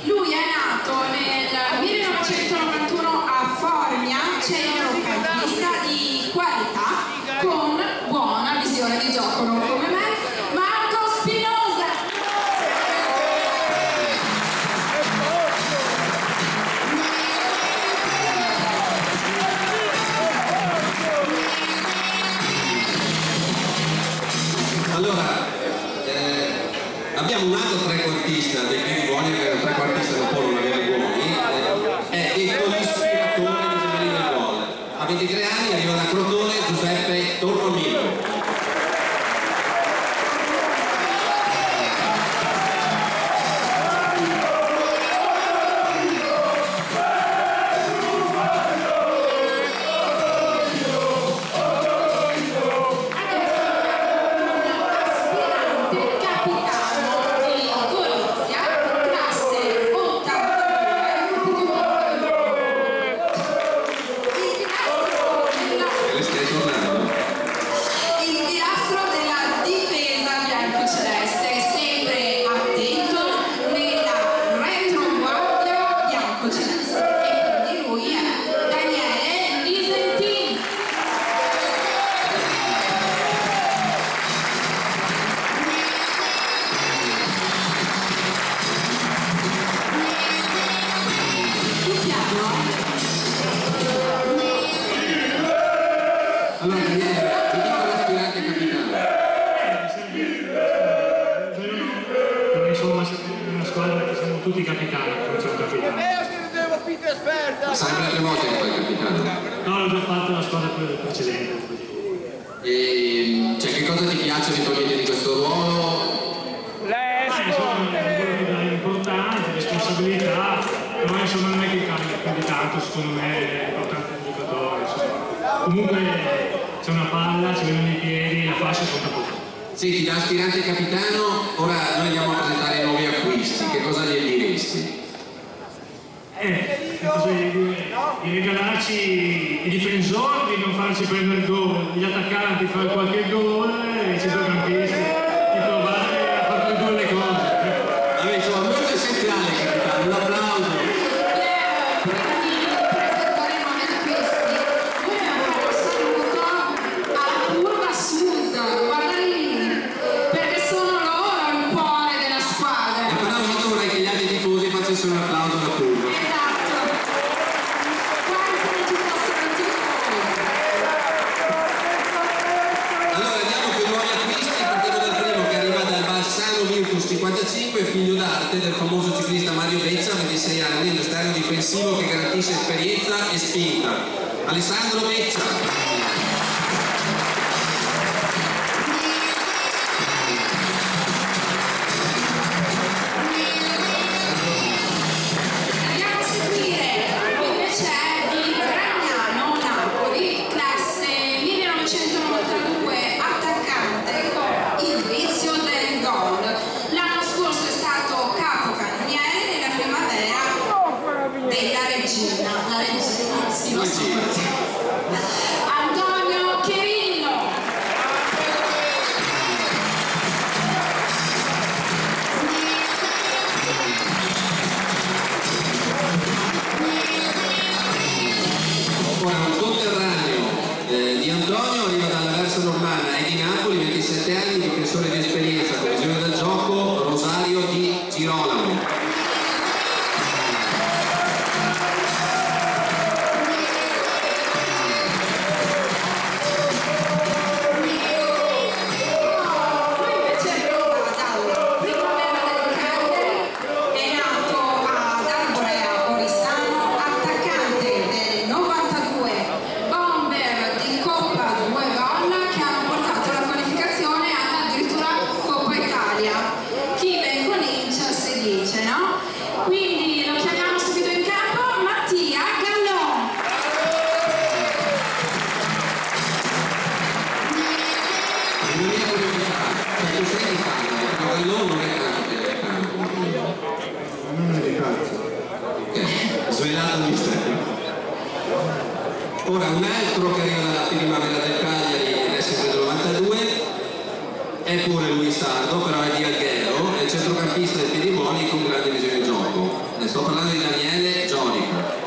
Lui è nato nel 1991 a Formia, centrocampista di qualità con buona visione di gioco, non come me, Marco Spinosa. Allora, abbiamo un altro trequartista dei piedi buoni, perché un trequartista non può non avere buoni, è detto l'ispiratore di Gemelli del Gol. A 23 anni arriva da Crotone Giuseppe Tornomino. Tutti capitani, non c'è un capitano. Sempre la prima volta che fai il capitano? No, l'ho già fatto la squadra precedente. E cioè, che cosa ti piace eventualmente di questo ruolo? Insomma, è importante, responsabilità, però insomma non è che cambia più di tanto, secondo me è importante il giocatore. Comunque c'è una palla, ci vedono i piedi, la fascia conta poco. Senti, da aspirante capitano, ora noi andiamo a presentare i nuovi acquisti, che cosa gli diresti? Di regalarci i difensori, di non farci prendere il gol, gli attaccanti fare qualche gol e i centrocampisti di provare a fare due le cose. Vabbè, insomma, molto essenziale capitano, un applauso. Un applauso da curva. Esatto. Quasi non ci possono Allora andiamo con i nuovi acquisti, partiamo dal primo che arriva dal Balsano Virtus 55, figlio d'arte del famoso ciclista Mario Beccia, 26 anni, l'esterno difensivo che garantisce esperienza e spinta. Alessandro Beccia. Antonio Cherillo. Ora un conterraneo di Antonio arriva dalla Versa Normanna e di Napoli, 27 anni, difensore di esperienza, coesione del gioco, Rosario di Girolamo. Svelato il mistero. Ora un altro che arriva dalla primavera del Cagliari ed è sempre del 92, è pure lui sardo, però è di Alghero, è centrocampista del Piedimonti con grande visione di gioco. sto parlando di Daniele Giorica.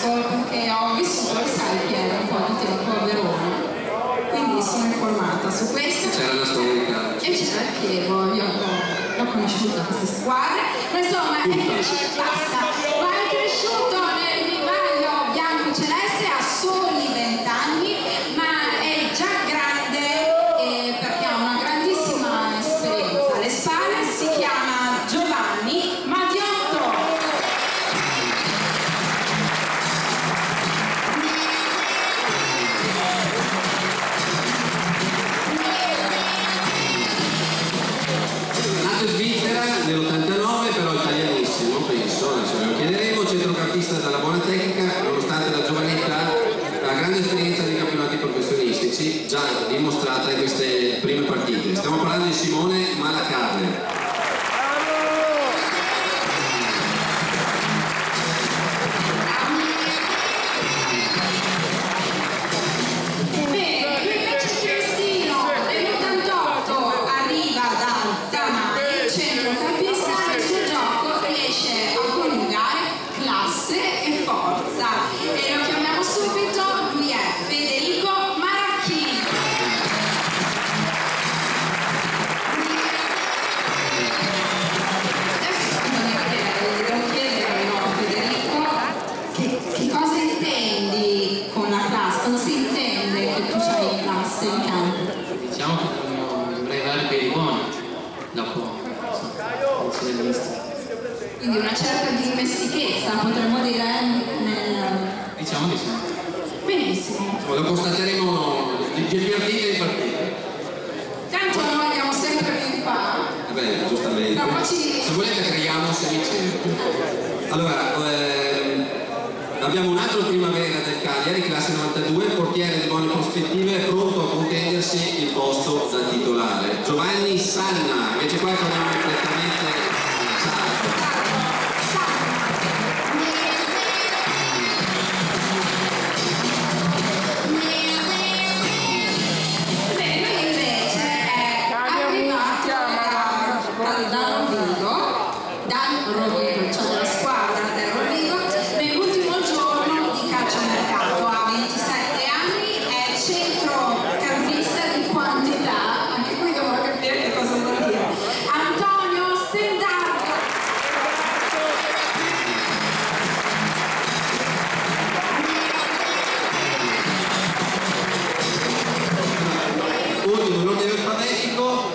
Perché ho vissuto, sai Piero, un po' di tempo a Verona, quindi sono informata su questo. C'era la storica. E c'era il Chievo, io l'ho conosciuta queste squadre, ma insomma è cresciuto nel vivaio bianco-celeste a soli 20 anni, ma è già grande perché ha una grandissima esperienza alle spalle. Si chiama Giovanni Mattiotto. Nato in Svizzera nell'89, però italianissimo, penso, adesso ve lo chiederemo, centrocampista dalla buona tecnica, nonostante la giovane età, la grande esperienza nei campionati professionistici, già dimostrata in queste prime partite. Stiamo parlando di Simone Malacarne. E lo chiamiamo subito, lui è Federico Maracchini. Adesso devo chiedere, no, Federico, che cosa intendi con la classe? Cosa si intende che tu sei in classe in campo? Diciamo che dovrei dare per i buoni, dopo essere visto. Quindi una certa dimestichezza, potremmo dire, Diciamo di sì. Benissimo. Lo constateremo di partite in partite. Tanto noi andiamo sempre più in qua. Beh, giustamente. No, se volete creiamo un semicerchio. Allora, abbiamo un altro primavera del Cagliari, classe 92, portiere di buone prospettive, pronto a contendersi il posto da titolare. Giovanni Sanna, invece qua troviamo completamente dal Rovigo, cioè della squadra del Rovigo, nell'ultimo giorno di calciomercato, ha 27 anni, è centrocampista di quantità, anche qui devo capire che cosa vuol dire. Antonio Stendardo. ultimo l'ordine alfabetico,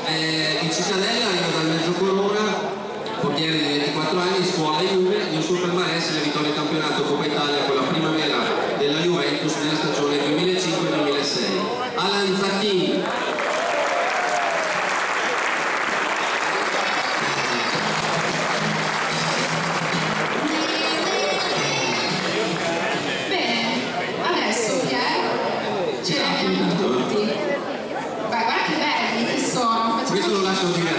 in cittadella arriva dal Mezzocorona, portiere di 24 anni, scuola Juve, nel suo palmarès le vittorie in campionato Coppa Italia con la primavera della Juventus nella stagione 2005-2006. Alan Zacchini. Bene, adesso Piero, ce li abbiamo tutti. Beh, guarda che belli che sono. Questo lo lascio dire